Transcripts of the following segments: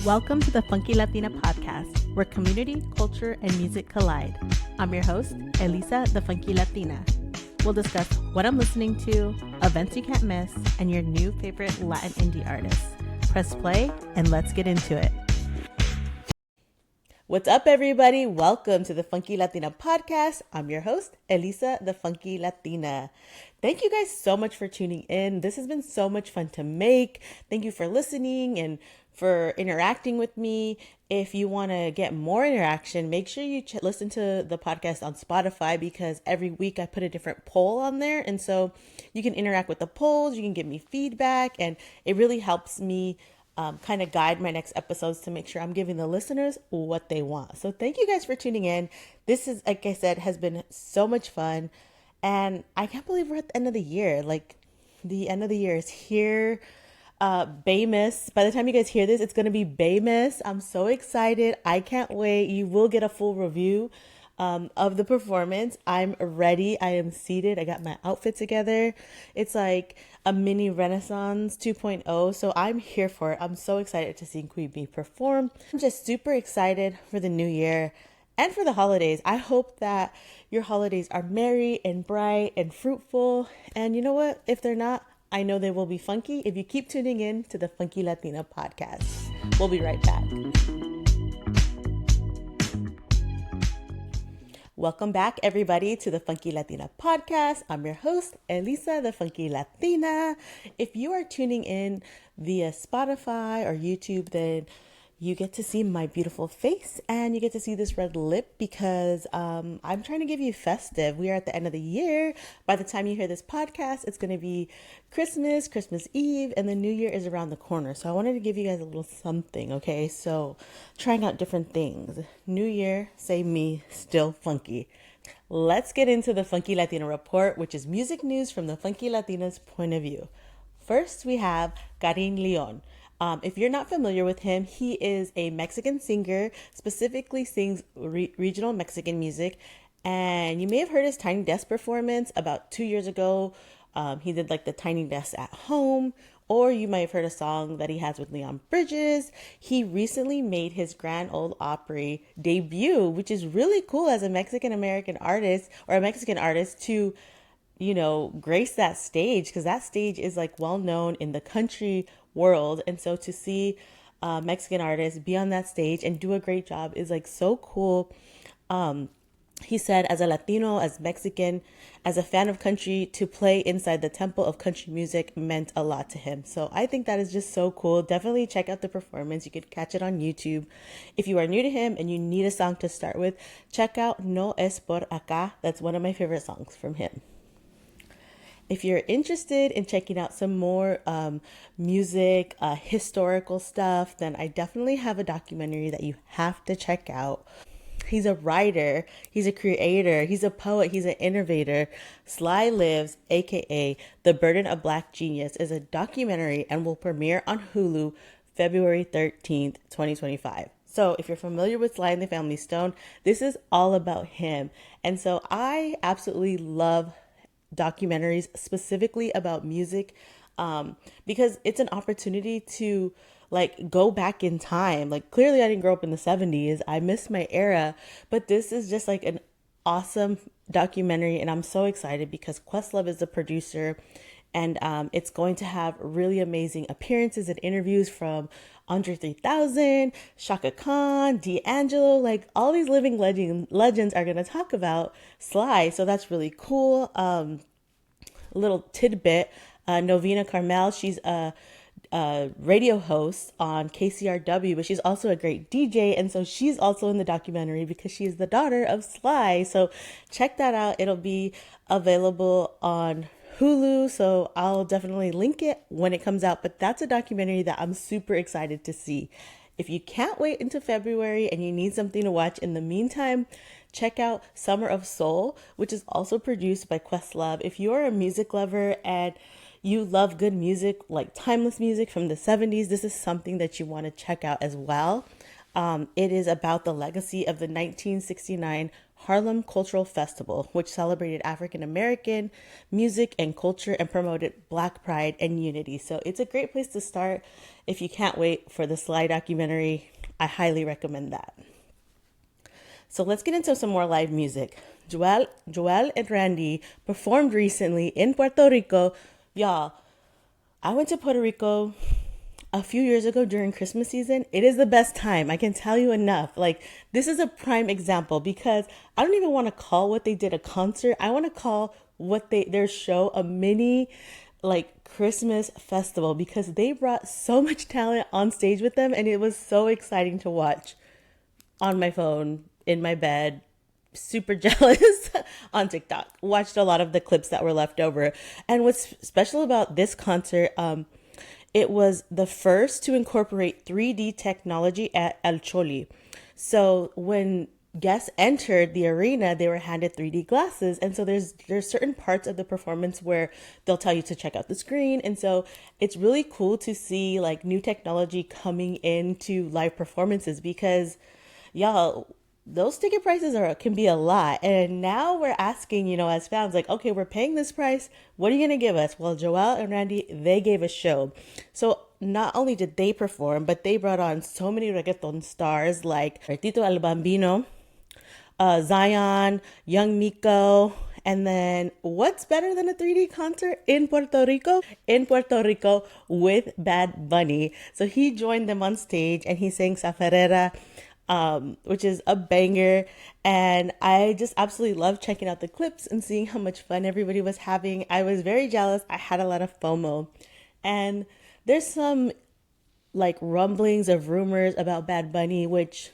Welcome to the Funky Latina podcast, where community, culture, and music collide. I'm your host, Elisa, the Funky Latina. We'll discuss what I'm listening to, events you can't miss, and your new favorite Latin indie artists. Press play and let's get into it. What's up, everybody? Welcome to the Funky Latina podcast. I'm your host, Elisa, the Funky Latina. Thank you guys so much for tuning in. This has been so much fun to make. Thank you for listening and for interacting with me. If you want to get more interaction, make sure you listen to the podcast on Spotify, because every week I put a different poll on there. And so you can interact with the polls, you can give me feedback, and it really helps me kind of guide my next episodes to make sure I'm giving the listeners what they want. So thank you guys for tuning in. This is, like I said, has been so much fun. And I can't believe we're at the end of the year. Like, the end of the year is here. Baymas. By the time you guys hear this, it's going to be Baymas. I'm so excited. I can't wait. You will get a full review of the performance. I'm ready. I am seated. I got my outfit together. It's like a mini Renaissance 2.0. So I'm here for it. I'm so excited to see Queen Bee perform. I'm just super excited for the new year and for the holidays. I hope that your holidays are merry and bright and fruitful. And you know what? If they're not, I know they will be funky if you keep tuning in to the Funky Latina podcast. We'll be right back. Welcome back, everybody, to the Funky Latina podcast. I'm your host, Elisa, the Funky Latina. If you are tuning in via Spotify or YouTube, then you get to see my beautiful face and you get to see this red lip, because I'm trying to give you festive. We are at the end of the year. By the time you hear this podcast, it's going to be Christmas Eve, and the new year is around the corner. So I wanted to give you guys a little something, okay? So trying out different things. New year, same me, still funky. Let's get into the Funky Latina report, which is music news from the Funky Latina's point of view. First, we have Karin Leon. If you're not familiar with him, he is a Mexican singer, specifically sings regional Mexican music. And you may have heard his Tiny Desk performance about 2 years ago. He did like the Tiny Desk at home, or you might have heard a song that he has with Leon Bridges. He recently made his Grand Ole Opry debut, which is really cool as a Mexican-American artist, or a Mexican artist, to grace that stage, because that stage is like well known in the country world. And so to see Mexican artists be on that stage and do a great job is like so cool. He said, as a Latino, as Mexican, as a fan of country, to play inside the temple of country music meant a lot to him. So I think that is just so cool. Definitely check out the performance. You could catch it on YouTube. If you are new to him and you need a song to start with, check out No Es Por Acá. That's one of my favorite songs from him. If you're interested in checking out some more music, historical stuff, then I definitely have a documentary that you have to check out. He's a writer, he's a creator, he's a poet, he's an innovator. Sly Lives, aka The Burden of Black Genius, is a documentary and will premiere on Hulu February 13th, 2025. So if you're familiar with Sly and the Family Stone, this is all about him. And so I absolutely love documentaries specifically about music, because it's an opportunity to like go back in time. Like, clearly I didn't grow up in the 70s. I missed my era, but this is just like an awesome documentary. And I'm so excited because Questlove is the producer, and it's going to have really amazing appearances and interviews from Andre 3000, Shaka Khan, D'Angelo. Like, all these living legends are going to talk about Sly. So that's really cool. Little tidbit, Novena Carmel, she's a radio host on KCRW, but she's also a great DJ. And so she's also in the documentary because she is the daughter of Sly. So check that out. It'll be available on Hulu, so I'll definitely link it when it comes out. But that's a documentary that I'm super excited to see. If you can't wait until February and you need something to watch in the meantime, check out Summer of Soul, which is also produced by Questlove. If you're a music lover and you love good music, like timeless music from the 70s, this is something that you want to check out as well. It is about the legacy of the 1969 Harlem Cultural Festival, which celebrated African American music and culture and promoted Black pride and unity. So it's a great place to start. If you can't wait for the Sly documentary, I highly recommend that. So let's get into some more live music. Joel and Randy performed recently in Puerto Rico. Y'all, I went to Puerto Rico a few years ago during Christmas season. It is the best time. I can tell you enough. Like, this is a prime example because I don't even want to call what they did a concert. I want to call their show a mini like Christmas festival because they brought so much talent on stage with them and it was so exciting to watch on my phone, in my bed, super jealous on TikTok. Watched a lot of the clips that were left over. And what's special about this concert, it was the first to incorporate 3D technology at El Choli. So when guests entered the arena, they were handed 3D glasses. And so there's certain parts of the performance where they'll tell you to check out the screen. And so it's really cool to see like new technology coming into live performances because y'all, those ticket prices can be a lot. And now we're asking, as fans, like, okay, we're paying this price. What are you going to give us? Well, Joel and Randy, they gave a show. So not only did they perform, but they brought on so many reggaeton stars like Tito El Bambino, Zion, Young Miko. And then what's better than a 3D concert in Puerto Rico? In Puerto Rico with Bad Bunny. So he joined them on stage and he sang Safarera, which is a banger. And I just absolutely love checking out the clips and seeing how much fun everybody was having. I was very jealous. I had a lot of FOMO. And there's some like rumblings of rumors about Bad Bunny, which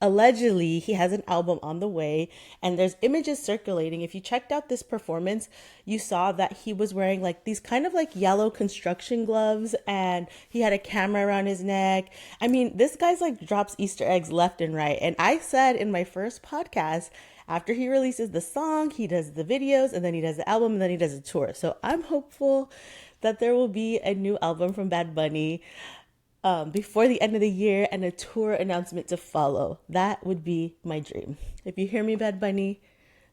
allegedly he has an album on the way and there's images circulating. If you checked out this performance, you saw that he was wearing like these kind of like yellow construction gloves and he had a camera around his neck. I mean, this guy's like drops Easter eggs left and right. And I said in my first podcast, after he releases the song, he does the videos and then he does the album and then he does a tour. So I'm hopeful that there will be a new album from Bad Bunny before the end of the year and a tour announcement to follow. That would be my dream. If you hear me, Bad Bunny,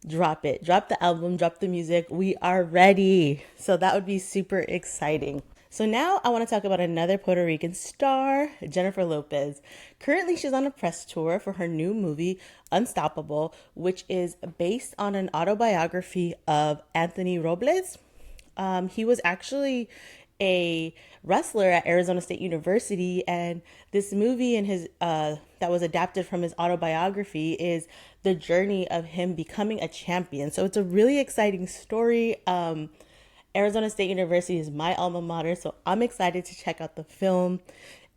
drop it. Drop the album, drop the music. We are ready. So that would be super exciting. So now I want to talk about another Puerto Rican star, Jennifer Lopez. Currently, she's on a press tour for her new movie, Unstoppable, which is based on an autobiography of Anthony Robles. He was actually a wrestler at Arizona State University, and this movie and his that was adapted from his autobiography is the journey of him becoming a champion. So it's a really exciting story. Arizona State University is my alma mater, so I'm excited to check out the film.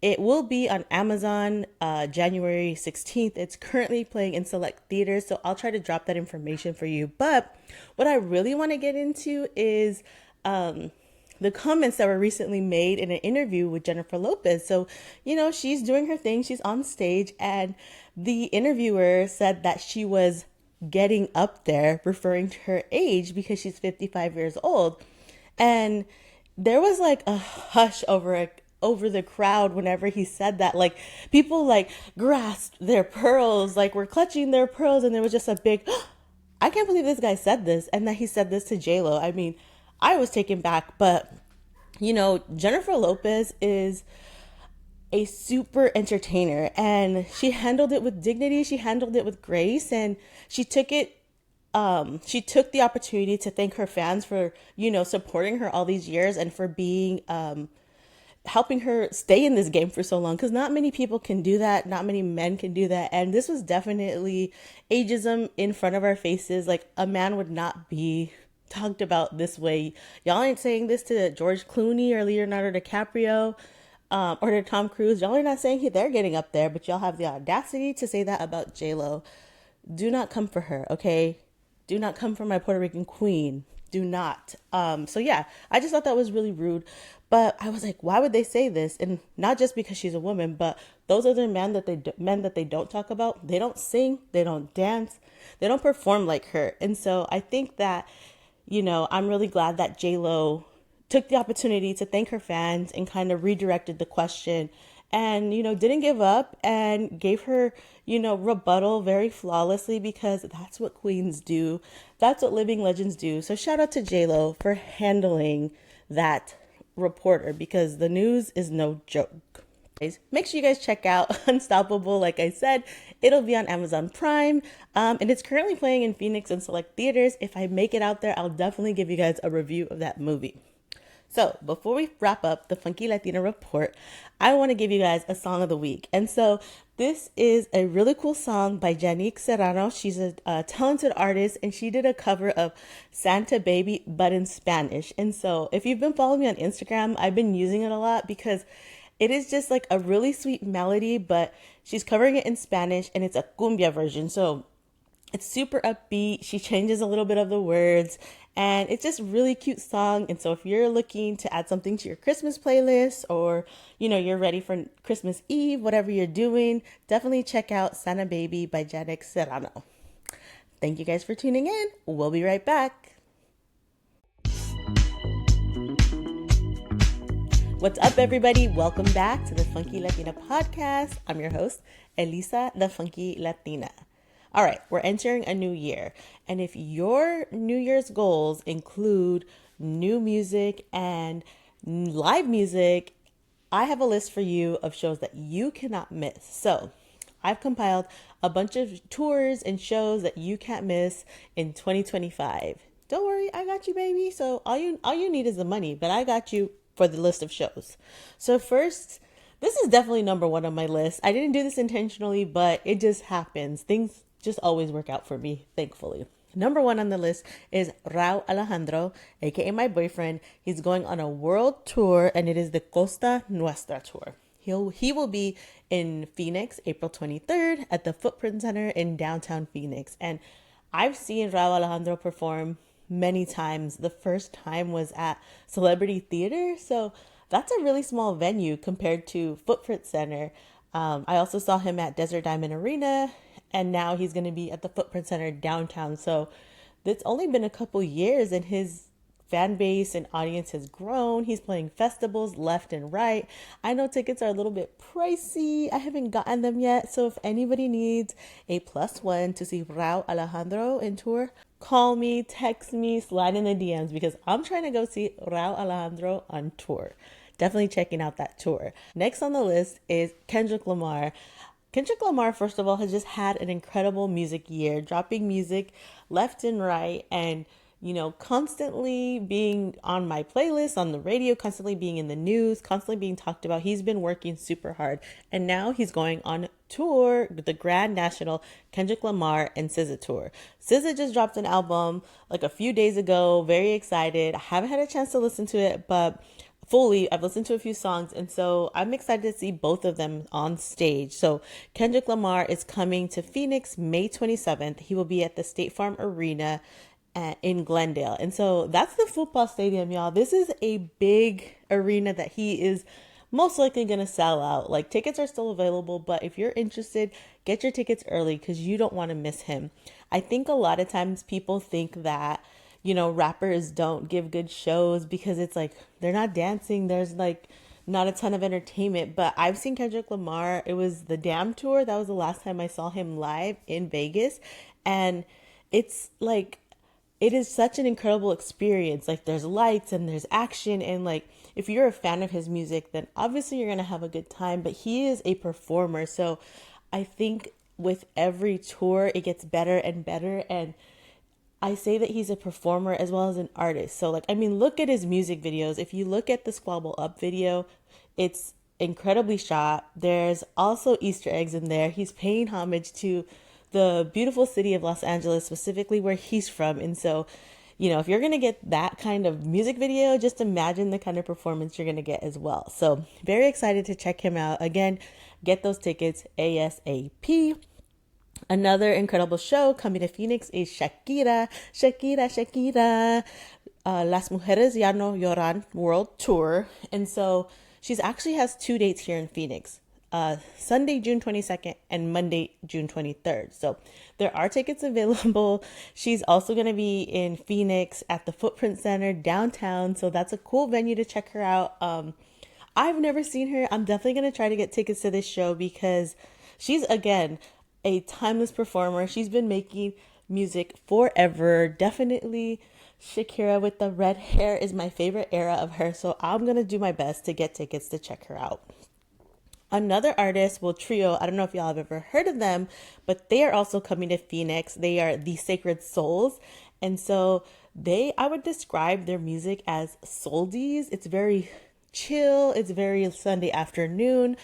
It will be on Amazon January 16th. It's currently playing in select theaters, so I'll try to drop that information for you. But what I really want to get into is the comments that were recently made in an interview with Jennifer Lopez. So, she's doing her thing. She's on stage and the interviewer said that she was getting up there, referring to her age because she's 55 years old. And there was like a hush over the crowd whenever he said that. Like people like grasped their pearls, like were clutching their pearls. And there was just a big, I can't believe this guy said this. And that he said this to J-Lo. I mean, I was taken back, but Jennifer Lopez is a super entertainer and she handled it with dignity. She handled it with grace and she took the opportunity to thank her fans for, supporting her all these years and for being, helping her stay in this game for so long. Cause not many people can do that. Not many men can do that. And this was definitely ageism in front of our faces. Like a man would not be talked about this way. Y'all ain't saying this to George Clooney or Leonardo DiCaprio or to Tom Cruise. Y'all are not saying they're getting up there, but y'all have the audacity to say that about J-Lo. Do not come for her, okay? Do not come for my Puerto Rican queen. Do not. So yeah, I just thought that was really rude. But I was like, why would they say this? And not just because she's a woman, but those other men that they don't talk about. They don't sing. They don't dance. They don't perform like her. And so I think that I'm really glad that J-Lo took the opportunity to thank her fans and kind of redirected the question and, didn't give up and gave her, rebuttal very flawlessly, because that's what queens do. That's what living legends do. So shout out to JLo for handling that reporter, because the news is no joke. Make sure you guys check out Unstoppable. Like I said, it'll be on Amazon Prime, and it's currently playing in Phoenix and select theaters. If I make it out there, I'll definitely give you guys a review of that movie. So before we wrap up the Funky Latina report, I want to give you guys a song of the week. And so this is a really cool song by Janique Serrano. She's a talented artist, and she did a cover of Santa Baby, but in Spanish. And so if you've been following me on Instagram, I've been using it a lot because it is just like a really sweet melody, but she's covering it in Spanish, and it's a cumbia version. So it's super upbeat. She changes a little bit of the words, and it's just really cute song. And so if you're looking to add something to your Christmas playlist, or, you're ready for Christmas Eve, whatever you're doing, definitely check out Santa Baby by Janique Serrano. Thank you guys for tuning in. We'll be right back. What's up, everybody? Welcome back to the Funky Latina podcast. I'm your host, Elisa, the Funky Latina. All right, we're entering a new year. And if your New Year's goals include new music and live music, I have a list for you of shows that you cannot miss. So I've compiled a bunch of tours and shows that you can't miss in 2025. Don't worry, I got you, baby. So all you need is the money, but I got you for the list of shows. So first, this is definitely number one on my list. I didn't do this intentionally, but it just happens. Things just always work out for me, thankfully. Number one on the list is Rauw Alejandro, aka my boyfriend. He's going on a world tour, and it is the Costa Nuestra tour. He will be in Phoenix April 23rd at the Footprint Center in downtown Phoenix. And I've seen Rauw Alejandro perform many times. The first time was at Celebrity Theater, so that's a really small venue compared to Footprint Center. I also saw him at Desert Diamond Arena, and now he's going to be at the Footprint Center downtown. So it's only been a couple years, and his fan base and audience has grown. He's playing festivals left and right. I know tickets are a little bit pricey. I haven't gotten them yet. So if anybody needs a +1 to see Rauw Alejandro in tour, call me, text me, slide in the DMs, because I'm trying to go see Rauw Alejandro on tour. Definitely checking out that tour. Next on the list is Kendrick Lamar. Kendrick Lamar, first of all, has just had an incredible music year, dropping music left and right, and, constantly being on my playlist, on the radio, constantly being in the news, constantly being talked about. He's been working super hard, and now he's going on tour, the Grand National Kendrick Lamar and SZA tour. SZA just dropped an album like a few days ago. Very excited. I haven't had a chance to listen to it, but fully, I've listened to a few songs, and so I'm excited to see both of them on stage. So Kendrick Lamar is coming to Phoenix May 27th. He will be at the State Farm Arena in Glendale. And so that's the football stadium, y'all. This is a big arena that he is most likely going to sell out. Like, tickets are still available, but if you're interested, get your tickets early because you don't want to miss him. I think a lot of times people think that rappers don't give good shows because it's like they're not dancing. There's like not a ton of entertainment. But I've seen Kendrick Lamar. It was the Damn Tour. That was the last time I saw him live in Vegas. And it's like, it is such an incredible experience. Like, there's lights and there's action. And like, if you're a fan of his music, then obviously you're going to have a good time. But he is a performer. So I think with every tour, it gets better and better. And I say that he's a performer as well as an artist. So look at his music videos. If you look at the Squabble Up video, it's incredibly shot. There's also Easter eggs in there. He's paying homage to the beautiful city of Los Angeles, specifically where he's from. And so, if you're going to get that kind of music video, just imagine the kind of performance you're going to get as well. So very excited to check him out. Again, get those tickets ASAP. Another incredible show coming to Phoenix is Shakira. Las Mujeres Ya No Lloran World Tour. And so she's actually has 2 dates here in Phoenix. Sunday, June 22nd and Monday, June 23rd. So there are tickets available. She's also going to be in Phoenix at the Footprint Center downtown. So that's a cool venue to check her out. I've never seen her. I'm definitely going to try to get tickets to this show because she's, again, a timeless performer. She's been making music forever. Definitely Shakira with the red hair is my favorite era of her. So I'm going to do my best to get tickets to check her out. Another artist, well, trio, I don't know if y'all have ever heard of them, but they are also coming to Phoenix. They are the Sacred Souls. And so I would describe their music as soldies. It's very chill. It's very Sunday afternoon.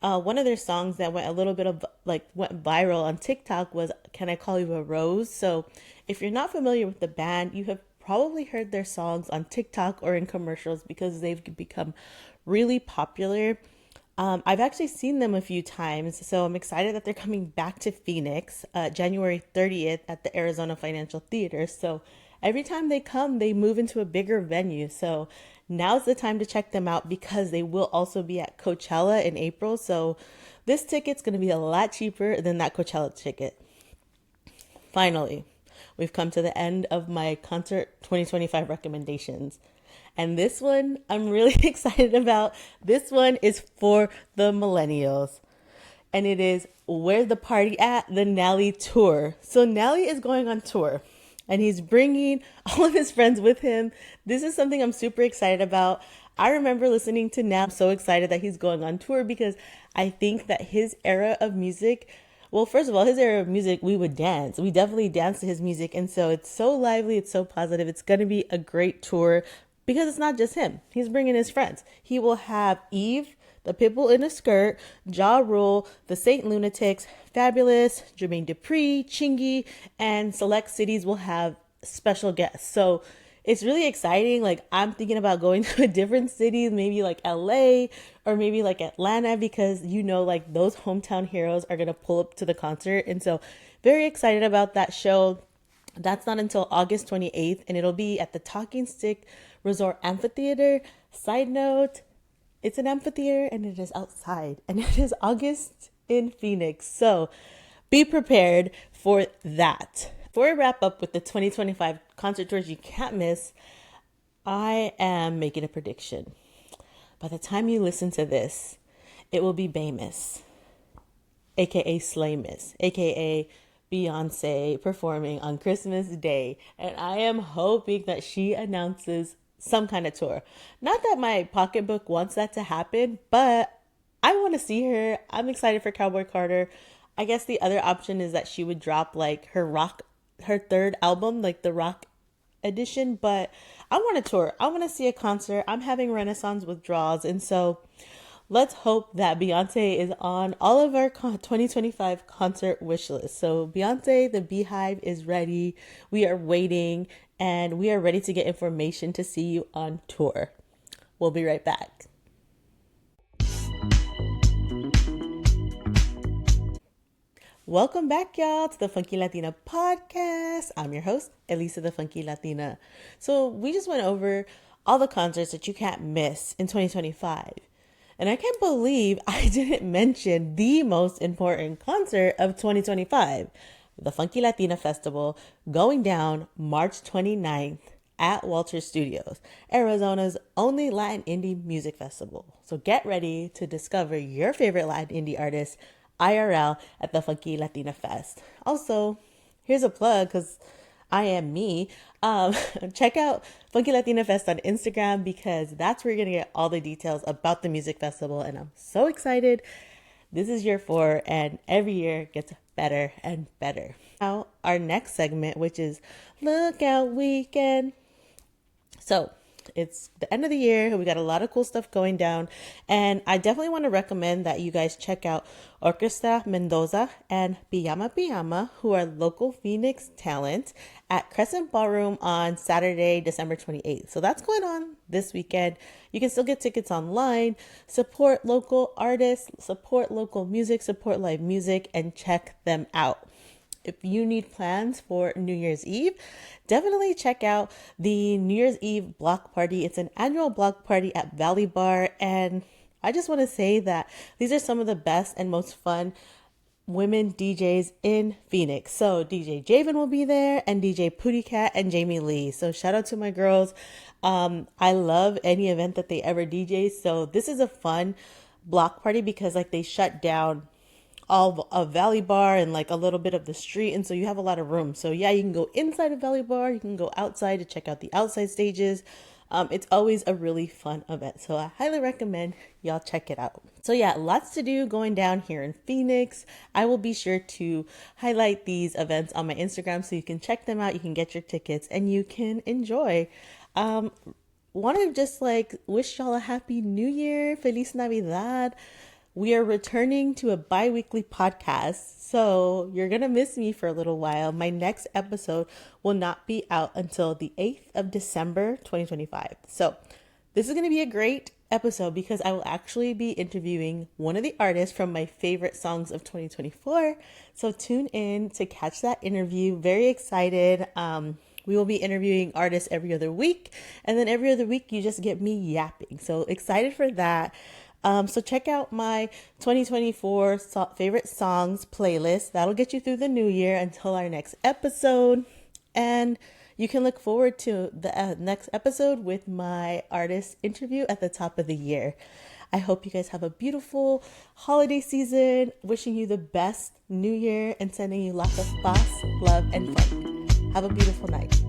One of their songs that went a little bit of went viral on TikTok was "Can I Call You a Rose?" So if you're not familiar with the band, you have probably heard their songs on TikTok or in commercials because they've become really popular. I've actually seen them a few times, so I'm excited that they're coming back to Phoenix January 30th at the Arizona Financial Theater. So every time they come, they move into a bigger venue. So now's the time to check them out because they will also be at Coachella in April. So this ticket's going to be a lot cheaper than that Coachella ticket. Finally, we've come to the end of my concert 2025 recommendations. And this one I'm really excited about. This one is for the millennials. And it is Where's the Party At? The Nally Tour. So Nally is going on tour and he's bringing all of his friends with him. This is something I'm super excited about. I remember listening to Nally. I'm so excited that he's going on tour because I think that his era of music, well, first of all, his era of music, we would dance. We definitely dance to his music. And so it's so lively. It's so positive. It's going to be a great tour because it's not just him. He's bringing his friends. He will have Eve, the Pitbull in a Skirt, Ja Rule, the Saint Lunatics, Fabulous, Jermaine Dupri, Chingy, and select cities will have special guests. So it's really exciting. Like, I'm thinking about going to a different city, maybe like LA or maybe like Atlanta, because like those hometown heroes are going to pull up to the concert. And so very excited about that show. That's not until August 28th, and it'll be at the Talking Stick Resort Amphitheater. Side note, it's an amphitheater and it is outside, and it is August in Phoenix. So be prepared for that. Before I wrap up with the 2025 concert tours you can't miss, I am making a prediction. By the time you listen to this, it will be Bamus, aka Slaymus, aka Beyonce performing on Christmas Day. And I am hoping that she announces some kind of tour. Not that my pocketbook wants that to happen, but I want to see her. I'm excited for Cowboy Carter. I guess the other option is that she would drop like her third album, like the rock edition, but I want a tour. I want to see a concert. I'm having Renaissance withdrawals, and so let's hope that Beyonce is on all of our 2025 concert wish list. So Beyonce, the Beehive is ready. We are waiting and we are ready to get information to see you on tour. We'll be right back. Welcome back, y'all, to the Funky Latina podcast. I'm your host, Elisa the Funky Latina. So we just went over all the concerts that you can't miss in 2025. And I can't believe I didn't mention the most important concert of 2025, the Funky Latina Festival, going down March 29th at Walter Studios, Arizona's only Latin indie music festival. So get ready to discover your favorite Latin indie artists IRL at the Funky Latina Fest. Also, here's a plug because I am me. Check out Funky Latina Fest on Instagram because that's where you're going to get all the details about the music festival. And I'm so excited. This is year 4 and every year gets better and better. Now, our next segment, which is Lookout Weekend. So it's the end of the year. We got a lot of cool stuff going down. And I definitely want to recommend that you guys check out Orquesta Mendoza and Pijama, who are local Phoenix talent, at Crescent Ballroom on Saturday, December 28th. So that's going on this weekend. You can still get tickets online. Support local artists, support local music, support live music, and check them out. If you need plans for New Year's Eve, definitely check out the New Year's Eve block party. It's an annual block party at Valley Bar. And I just want to say that these are some of the best and most fun women DJs in Phoenix. So DJ Javen will be there and DJ Pootie Cat and Jamie Lee. So shout out to my girls. I love any event that they ever DJ. So this is a fun block party because like they shut down all of Valley Bar and like a little bit of the street, and so you have a lot of room. So yeah, you can go inside of Valley Bar, you can go outside to check out the outside stages. It's always a really fun event, so I highly recommend y'all check it out. So yeah, lots to do going down here in Phoenix. I will be sure to highlight these events on my Instagram so you can check them out, you can get your tickets, and you can enjoy. Want to just like wish y'all a happy new year, Feliz Navidad. We are returning to a bi-weekly podcast, so you're going to miss me for a little while. My next episode will not be out until the 8th of December, 2025. So this is going to be a great episode because I will actually be interviewing one of the artists from my favorite songs of 2024. So tune in to catch that interview. Very excited. We will be interviewing artists every other week, and then every other week you just get me yapping. So excited for that. So check out my 2024 favorite songs playlist. That'll get you through the new year until our next episode. And you can look forward to the next episode with my artist interview at the top of the year. I hope you guys have a beautiful holiday season. Wishing you the best new year and sending you lots of boss, love, and fun. Have a beautiful night.